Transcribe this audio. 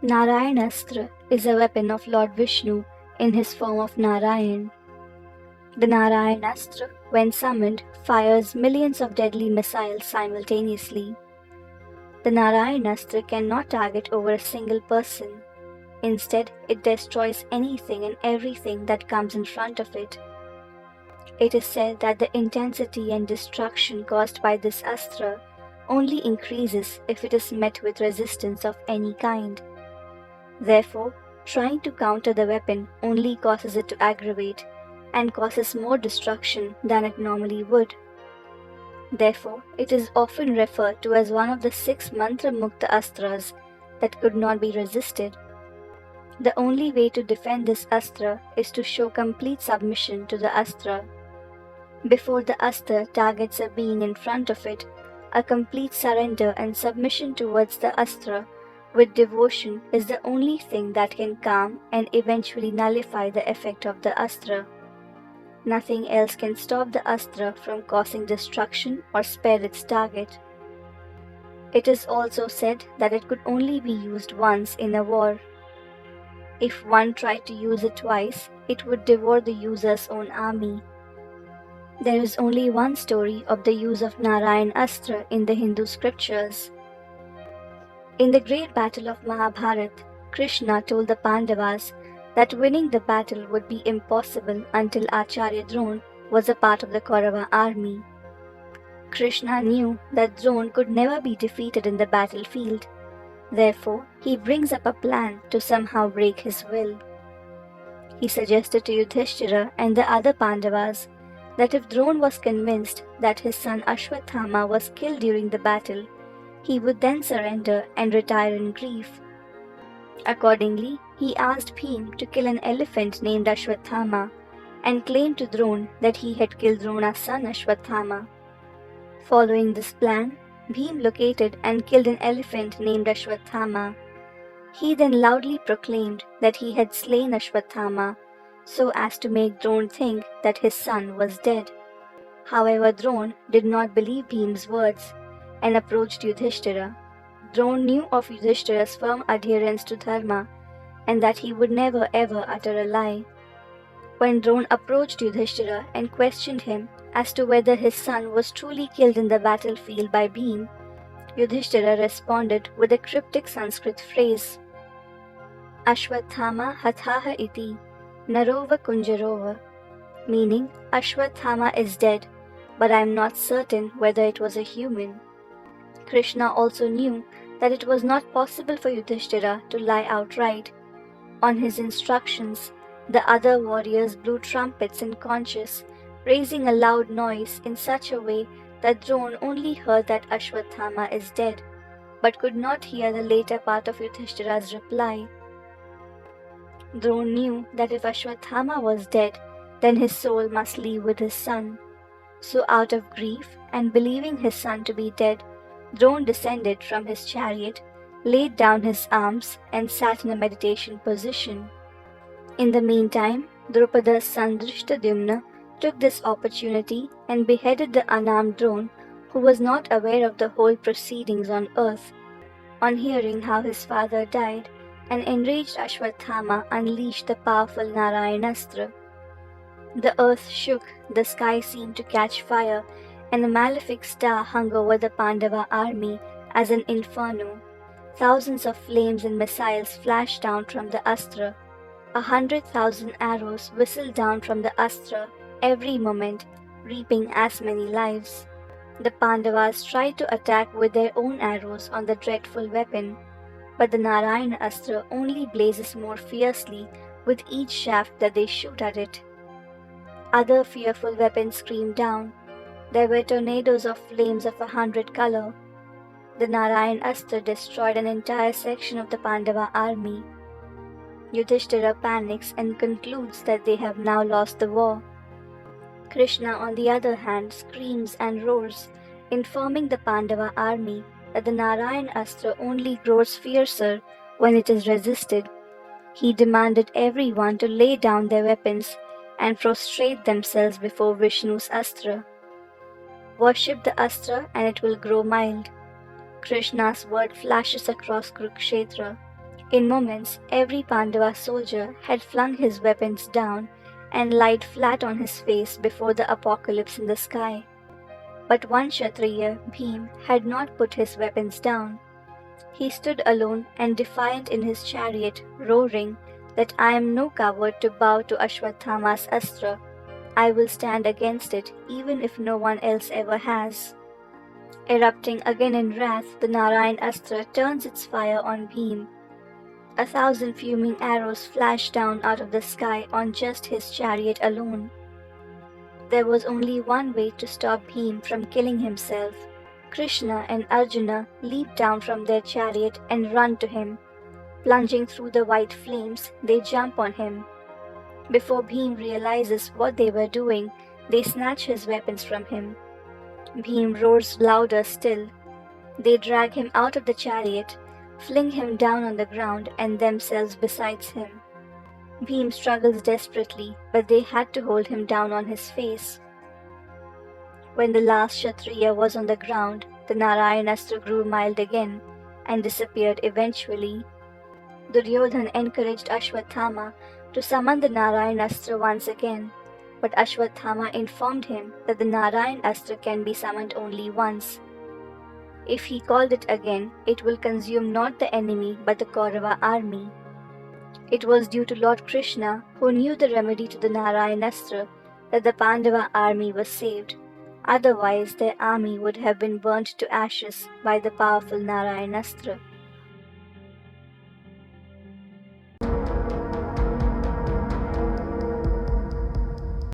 Narayanastra is a weapon of Lord Vishnu in his form of Narayan. The Narayanastra, when summoned, fires millions of deadly missiles simultaneously. The Narayanastra cannot target over a single person. Instead, it destroys anything and everything that comes in front of it. It is said that the intensity and destruction caused by this Astra only increases if it is met with resistance of any kind. Therefore, trying to counter the weapon only causes it to aggravate and causes more destruction than it normally would. Therefore, it is often referred to as one of the 6 Mantramukta Astras that could not be resisted. The only way to defend this Astra is to show complete submission to the Astra. Before the Astra targets a being in front of it, a complete surrender and submission towards the Astra with devotion is the only thing that can calm and eventually nullify the effect of the Astra. Nothing else can stop the Astra from causing destruction or spare its target. It is also said that it could only be used once in a war. If one tried to use it twice, it would devour the user's own army. There is only one story of the use of Narayanastra in the Hindu scriptures. In the great battle of Mahabharata, Krishna told the Pandavas that winning the battle would be impossible until Acharya Drona was a part of the Kaurava army. Krishna knew that Drona could never be defeated in the battlefield. Therefore, he brings up a plan to somehow break his will. He suggested to Yudhishthira and the other Pandavas that if Drona was convinced that his son Ashwathama was killed during the battle, he would then surrender and retire in grief. Accordingly, he asked Bhim to kill an elephant named Ashwathama and claimed to Drona that he had killed Drona's son Ashwathama. Following this plan, Bhim located and killed an elephant named Ashwathama. He then loudly proclaimed that he had slain Ashwathama so as to make Drona think that his son was dead. However, Drona did not believe Bhim's words and approached Yudhishthira. Drona knew of Yudhishthira's firm adherence to Dharma and that he would never ever utter a lie. When Drona approached Yudhishthira and questioned him as to whether his son was truly killed in the battlefield by Bhim, Yudhishthira responded with a cryptic Sanskrit phrase, Ashwathama hathaha iti narova kunjarova, meaning Ashwathama is dead, but I am not certain whether it was a human. Krishna also knew that it was not possible for Yudhishthira to lie outright. On his instructions, the other warriors blew trumpets in conches, raising a loud noise in such a way that Drona only heard that Ashwathama is dead, but could not hear the later part of Yudhishthira's reply. Drona knew that if Ashwathama was dead, then his soul must leave with his son. So out of grief and believing his son to be dead, Drona descended from his chariot, laid down his arms and sat in a meditation position. In the meantime, Drupada's son Drishtadyumna took this opportunity and beheaded the unarmed Drona, who was not aware of the whole proceedings on earth. On hearing how his father died, an enraged Ashwathama unleashed the powerful Narayanastra. The earth shook, the sky seemed to catch fire, and a malefic star hung over the Pandava army as an inferno. Thousands of flames and missiles flashed down from the Astra. 100,000 arrows whistled down from the Astra every moment, reaping as many lives. The Pandavas tried to attack with their own arrows on the dreadful weapon, but the Narayana Astra only blazes more fiercely with each shaft that they shoot at it. Other fearful weapons screamed down. There were tornadoes of flames of 100 colors. The Narayanastra destroyed an entire section of the Pandava army. Yudhishthira panics and concludes that they have now lost the war. Krishna, on the other hand, screams and roars, informing the Pandava army that the Narayanastra only grows fiercer when it is resisted. He demanded everyone to lay down their weapons and prostrate themselves before Vishnu's Astra. Worship the Astra and it will grow mild. Krishna's word flashes across Kurukshetra. In moments, every Pandava soldier had flung his weapons down and lied flat on his face before the apocalypse in the sky. But one Kshatriya, Bhim, had not put his weapons down. He stood alone and defiant in his chariot, roaring that I am no coward to bow to Ashwathama's Astra. I will stand against it even if no one else ever has. Erupting again in wrath, the Narayanastra turns its fire on Bhim. 1,000 fuming arrows flash down out of the sky on just his chariot alone. There was only one way to stop Bhim from killing himself. Krishna and Arjuna leap down from their chariot and run to him. Plunging through the white flames, they jump on him. Before Bhim realizes what they were doing, they snatch his weapons from him. Bhim roars louder still. They drag him out of the chariot, fling him down on the ground and themselves besides him. Bhim struggles desperately, but they had to hold him down on his face. When the last Kshatriya was on the ground, the Narayanastra grew mild again and disappeared eventually. Duryodhan encouraged Ashwathama to summon the Narayanastra once again, but Ashwathama informed him that the Narayanastra can be summoned only once. If he called it again, it will consume not the enemy but the Kaurava army. It was due to Lord Krishna, who knew the remedy to the Narayanastra, that the Pandava army was saved. Otherwise, their army would have been burnt to ashes by the powerful Narayanastra.